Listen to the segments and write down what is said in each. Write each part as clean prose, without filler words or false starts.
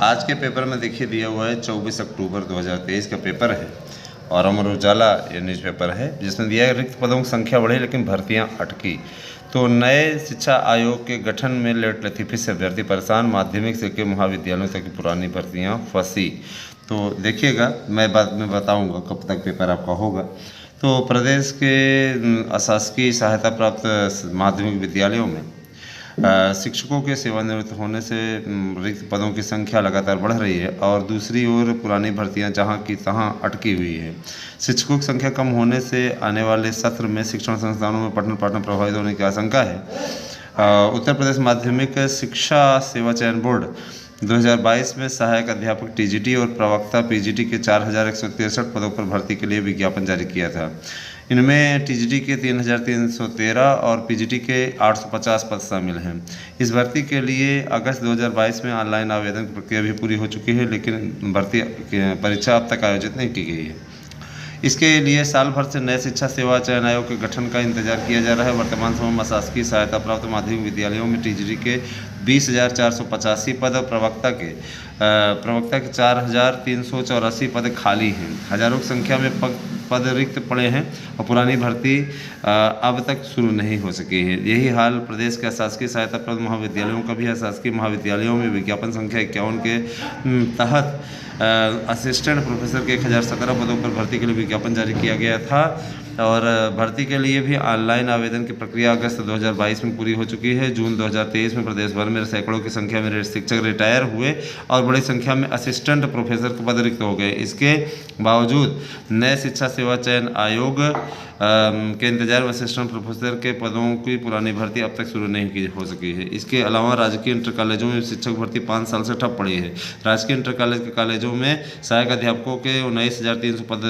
आज के पेपर में देखिए दिया हुआ है 24 अक्टूबर 2023 का पेपर है और अमर उजाला ये न्यूज़पेपर है जिसमें दिया है रिक्त पदों की संख्या बढ़ी लेकिन भर्तियां अटकी। तो नए शिक्षा आयोग के गठन में लेट लतीफ़ी से अभ्यर्थी परेशान, माध्यमिक से के महाविद्यालयों तक की पुरानी भर्तियां फंसी। तो देखिएगा, मैं बाद में बताऊंगा कब तक पेपर आपका होगा। तो प्रदेश के अशासकीय सहायता प्राप्त माध्यमिक विद्यालयों में शिक्षकों के सेवानिवृत्त होने से रिक्त पदों की संख्या लगातार बढ़ रही है और दूसरी ओर पुरानी भर्तियां जहां की तहां अटकी हुई है। शिक्षकों की संख्या कम होने से आने वाले सत्र में शिक्षण संस्थानों में पठन पाठन प्रभावित होने की आशंका है। उत्तर प्रदेश माध्यमिक शिक्षा सेवा चयन बोर्ड 2022 में सहायक अध्यापक टीजीटी और प्रवक्ता पीजीटी के 4163 पदों पर भर्ती के लिए विज्ञापन जारी किया था। इनमें टीजीटी के 3313 और पीजीटी के 850 पद शामिल हैं। इस भर्ती के लिए अगस्त 2022 में ऑनलाइन आवेदन की प्रक्रिया भी पूरी हो चुकी है, लेकिन भर्ती परीक्षा अब तक आयोजित नहीं की गई है। इसके लिए साल भर से नए शिक्षा सेवा चयन आयोग के गठन का इंतजार किया जा रहा है। वर्तमान समय में शासकीय सहायता प्राप्त माध्यमिक विद्यालयों में टीजीटी के 20,485 पद और प्रवक्ता के 4,384 पद खाली हैं। हजारों की संख्या में पद रिक्त पड़े हैं और पुरानी भर्ती अब तक शुरू नहीं हो सकी है। यही हाल प्रदेश के शासकीय सहायता प्राप्त महाविद्यालयों का भी है। शासकीय महाविद्यालयों में विज्ञापन संख्या 51 के तहत असिस्टेंट प्रोफेसर के 1017 पदों पर भर्ती के लिए विज्ञापन जारी किया गया था और भर्ती के लिए भी ऑनलाइन आवेदन की प्रक्रिया अगस्त 2022 में पूरी हो चुकी है। जून 2023 में प्रदेश भर में सैकड़ों की संख्या में शिक्षक रिटायर हुए और बड़ी संख्या में असिस्टेंट प्रोफेसर के पद रिक्त हो गए। इसके बावजूद नए शिक्षा सेवा चयन आयोग के इंतजार में असिस्टेंट प्रोफेसर के पदों की पुरानी भर्ती अब तक शुरू नहीं हो सकी है। इसके अलावा राजकीय इंटर कॉलेजों में शिक्षक भर्ती 5 साल से ठप पड़ी है। राजकीय इंटर कॉलेज के कॉलेजों में सहायक अध्यापकों के 19,300 पद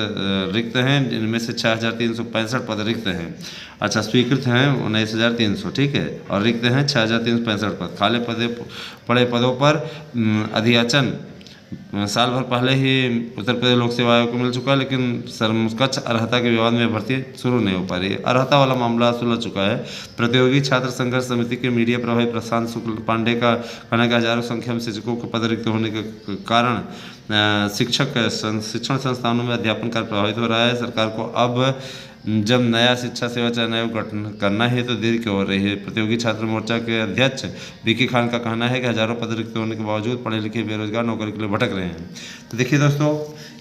रिक्त हैं, जिनमें से 6,365 पद रिक्त हैं। अच्छा, स्वीकृत हैं 19,300, ठीक है, और रिक्त हैं 6,365 पद। खाली पड़े पदों पर अधियाचन साल भर पहले ही उत्तर प्रदेश लोक सेवा आयोग को मिल चुका है, लेकिन समकक्ष अर्हता के विवाद में भर्ती शुरू नहीं हो पा रही है। अर्हता वाला मामला सुलझ चुका है। प्रतियोगी छात्र संघर्ष समिति के मीडिया प्रभारी प्रशांत शुक्ल पांडे का कहना है कि हजारों संख्या में शिक्षकों के पद रिक्त होने के कारण शिक्षण संस्थानों में अध्यापन कार्य प्रभावित हो रहा है। सरकार को अब जब नया शिक्षा सेवा चयन आयोग गठन करना है तो देरी क्यों हो रही है। प्रतियोगी छात्र मोर्चा के अध्यक्ष विकी खान का कहना है कि हजारों पद रिक्त होने के बावजूद पढ़े लिखे बेरोजगार नौकरी के लिए भटक रहे हैं। तो देखिए दोस्तों,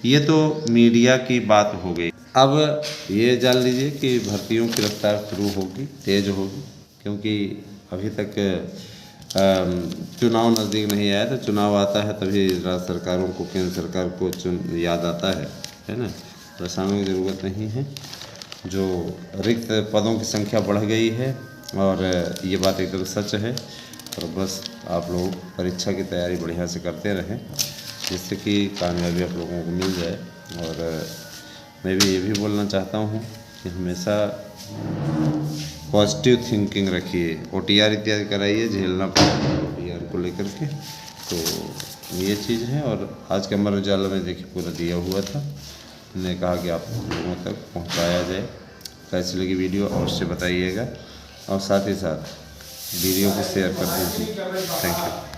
ये तो मीडिया की बात हो गई। अब ये जान लीजिए कि भर्तियों की रफ्तार शुरू होगी, तेज होगी, क्योंकि अभी तक चुनाव नज़दीक नहीं आया। तो चुनाव आता है तभी राज्य सरकारों को, केंद्र सरकार को याद आता है ना। परेशानियों की ज़रूरत नहीं है। जो रिक्त पदों की संख्या बढ़ गई है और ये बात एकदम सच है। और बस आप लोग परीक्षा की तैयारी बढ़िया से करते रहें, जिससे कि कामयाबी आप लोगों को मिल जाए। और मैं भी ये भी बोलना चाहता हूँ कि हमेशा पॉजिटिव थिंकिंग रखिए। OTR इत्यादि कराइए, झेलना पड़ेगा OTR को लेकर के। तो ये चीज़ है। और आज के अमर उजाला में देखिए पूरा दिया हुआ था। ने कहा कि आप लोगों तक पहुंचाया जाए। कैसी लगी वीडियो अवश्य बताइएगा और साथ ही साथ वीडियो को शेयर कर दीजिए। Thank you.